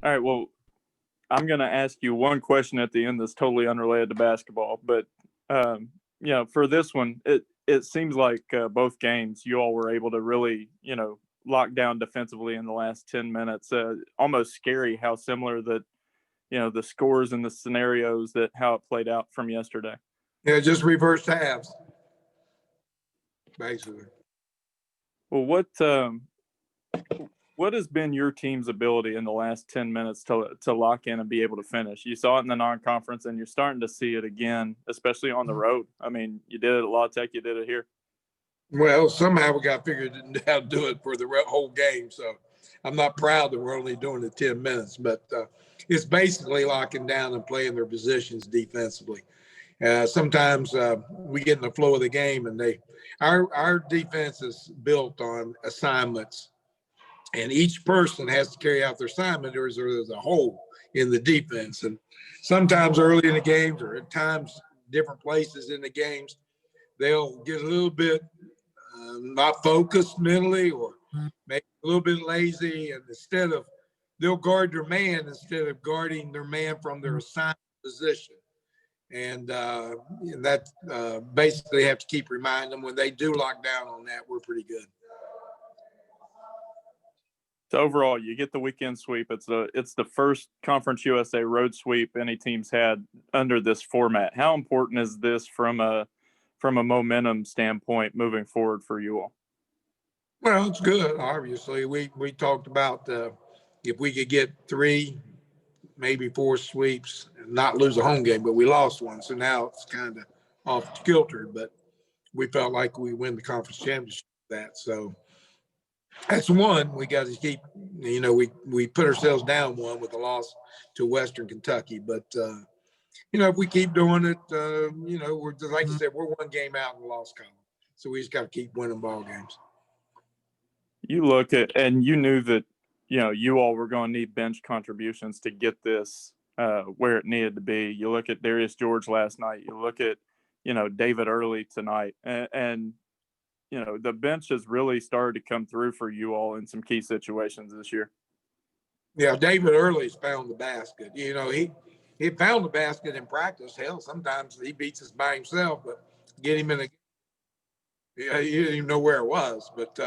All right, well, I'm going to ask you one question at the end that's totally unrelated to basketball, but for this one, it seems like both games you all were able to really, lock down defensively in the last 10 minutes. Almost scary how similar that, the scores and the scenarios that how it played out from yesterday. Yeah, just reverse halves, basically. Well, what has been your team's ability in the last 10 minutes to lock in and be able to finish? You saw it in the non-conference, and you're starting to see it again, especially on the road. I mean, you did it at La Tech, you did it here. Well, somehow we got figured out to do it for the whole game. So I'm not proud that we're only doing it 10 minutes, but it's basically locking down and playing their positions defensively. Sometimes we get in the flow of the game, and our defense is built on assignments. And each person has to carry out their assignment, or there's a hole in the defense. And sometimes early in the games, or at times different places in the games, they'll get a little bit not focused mentally, or maybe a little bit lazy. And they'll guard their man instead of guarding their man from their assigned position. And that basically have to keep reminding them when they do lock down on that, we're pretty good. So overall, you get the weekend sweep. It's the first Conference USA road sweep any team's had under this format. How important is this from a momentum standpoint moving forward for you all? Well, it's good. Obviously, we talked about if we could get 3, maybe 4 sweeps and not lose a home game, but we lost one, so now it's kind of off kilter. But we felt like we win the conference championship with that, so. That's one we got to keep. We put ourselves down one with a loss to Western Kentucky, but if we keep doing it, we're just, like I said, we're one game out in the loss column, so we just got to keep winning ball games. You look at, and you knew that you all were going to need bench contributions to get this where it needed to be. You look at Darius George last night. You look at David Early tonight, and the bench has really started to come through for you all in some key situations this year. Yeah, David Early's found the basket. He found the basket in practice. Hell, sometimes he beats us by himself, but get him in he didn't even know where it was. But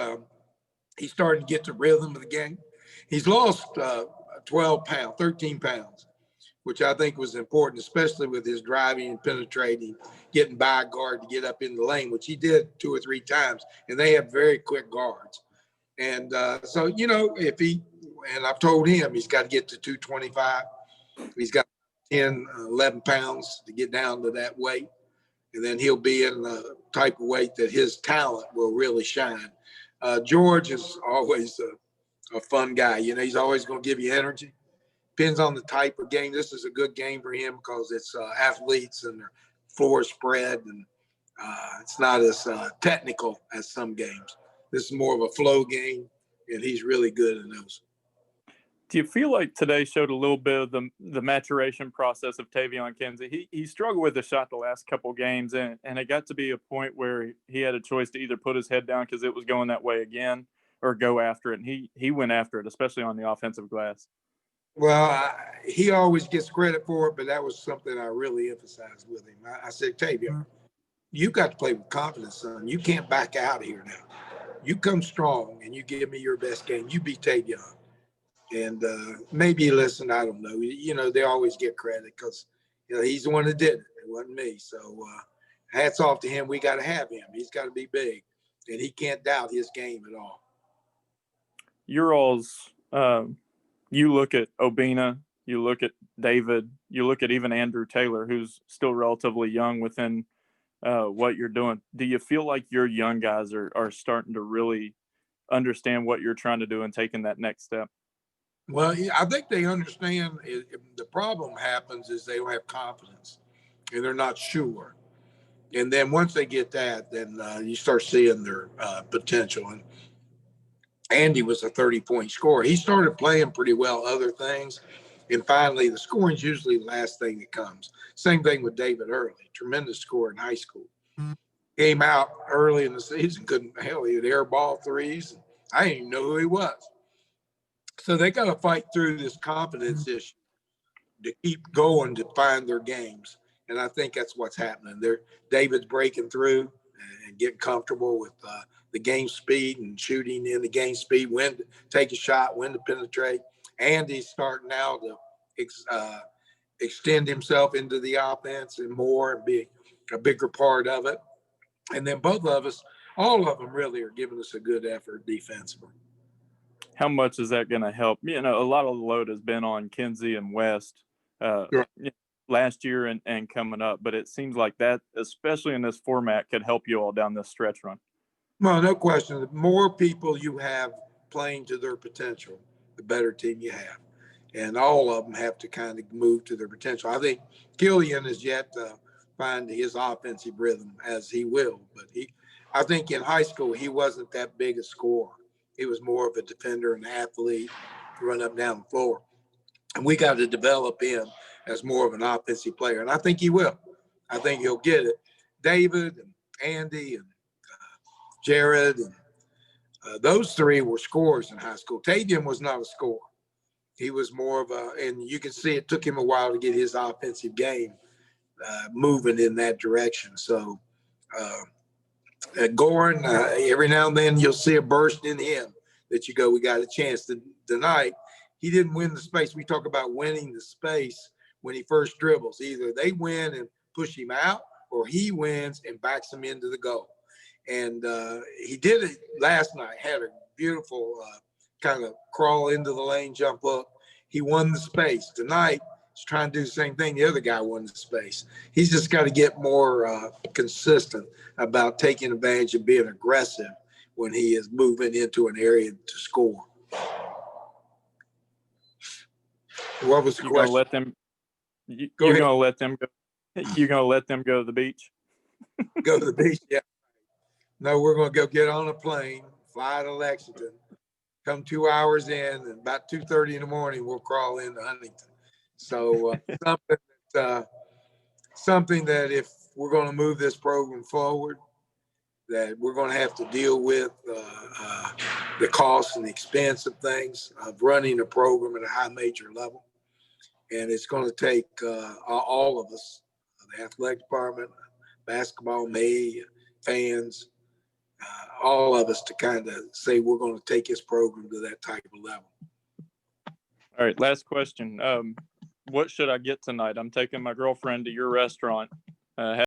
he's starting to get the rhythm of the game. He's lost 13 pounds, which I think was important, especially with his driving and penetrating, getting by a guard to get up in the lane, which he did 2 or 3 times, and they have very quick guards. And so, and I've told him he's got to get to 225. He's got 10, 11 pounds to get down to that weight, and then he'll be in the type of weight that his talent will really shine. George is always a fun guy. He's always going to give you energy. Depends on the type of game. This is a good game for him because it's athletes and their floor spread, and it's not as technical as some games. This is more of a flow game, and he's really good in those. Do you feel like today showed a little bit of the maturation process of Tavion Kinsey? He struggled with the shot the last couple games, and it got to be a point where he had a choice to either put his head down because it was going that way again or go after it, and he went after it, especially on the offensive glass. Well, he always gets credit for it, but that was something I really emphasized with him. I said, Tavion, you got to play with confidence, son. You can't back out here now. You come strong and you give me your best game. You beat Tavion. And maybe he listened. I don't know. They always get credit because he's the one that did it. It wasn't me. So hats off to him. We got to have him. He's got to be big, and he can't doubt his game at all. Your all's you look at Obina, you look at David, you look at even Andrew Taylor, who's still relatively young within what you're doing. Do you feel like your young guys are starting to really understand what you're trying to do and taking that next step? Well, I think they understand. The problem happens is they don't have confidence and they're not sure. And then once they get that, then you start seeing their potential. And Andy was a 30-point scorer. He started playing pretty well other things. And finally, the scoring's usually the last thing that comes. Same thing with David Early, tremendous scorer in high school. Came out early in the season, he would airball threes. I didn't even know who he was. So they got to fight through this confidence issue to keep going to find their games. And I think that's what's happening. David's breaking through and getting comfortable with the game speed and shooting in the game speed, when to take a shot, when to penetrate. And he's starting now to extend himself into the offense and more and be a bigger part of it. And then both of us, all of them really are giving us a good effort defensively. How much is that going to help? You know, a lot of the load has been on Kinsey and West Sure. last year and coming up, but it seems like that, especially in this format, could help you all down this stretch run. Well, no question. The more people you have playing to their potential, the better team you have. And all of them have to kind of move to their potential. I think Killian is yet to find his offensive rhythm, as he will. But I think in high school, he wasn't that big a scorer. He was more of a defender and athlete, run up and down the floor. And we got to develop him as more of an offensive player. And I think he will. I think he'll get it. David and Andy and Jared, and those three were scorers in high school. Tavian was not a scorer. He was more of and you can see it took him a while to get his offensive game moving in that direction. So Goran, every now and then you'll see a burst in him that you go, we got a chance. Tonight, he didn't win the space. We talk about winning the space when he first dribbles. Either they win and push him out, or he wins and backs him into the goal. And he did it last night, had a beautiful kind of crawl into the lane, jump up. He won the space. Tonight, he's trying to do the same thing. The other guy won the space. He's just got to get more consistent about taking advantage of being aggressive when he is moving into an area to score. What was the question? Gonna let them, you're going to let them go. You're going to let them go to the beach? Go to the beach, yeah. No, we're going to go get on a plane, fly to Lexington, come 2 hours in, and about 2:30 in the morning, we'll crawl into Huntington. So something that if we're going to move this program forward, that we're going to have to deal with the cost and the expense of things, of running a program at a high major level. And it's going to take all of us, the athletic department, basketball, me, fans, all of us, to kind of say we're going to take this program to that type of level. All right, last question. What should I get tonight? I'm taking my girlfriend to your restaurant.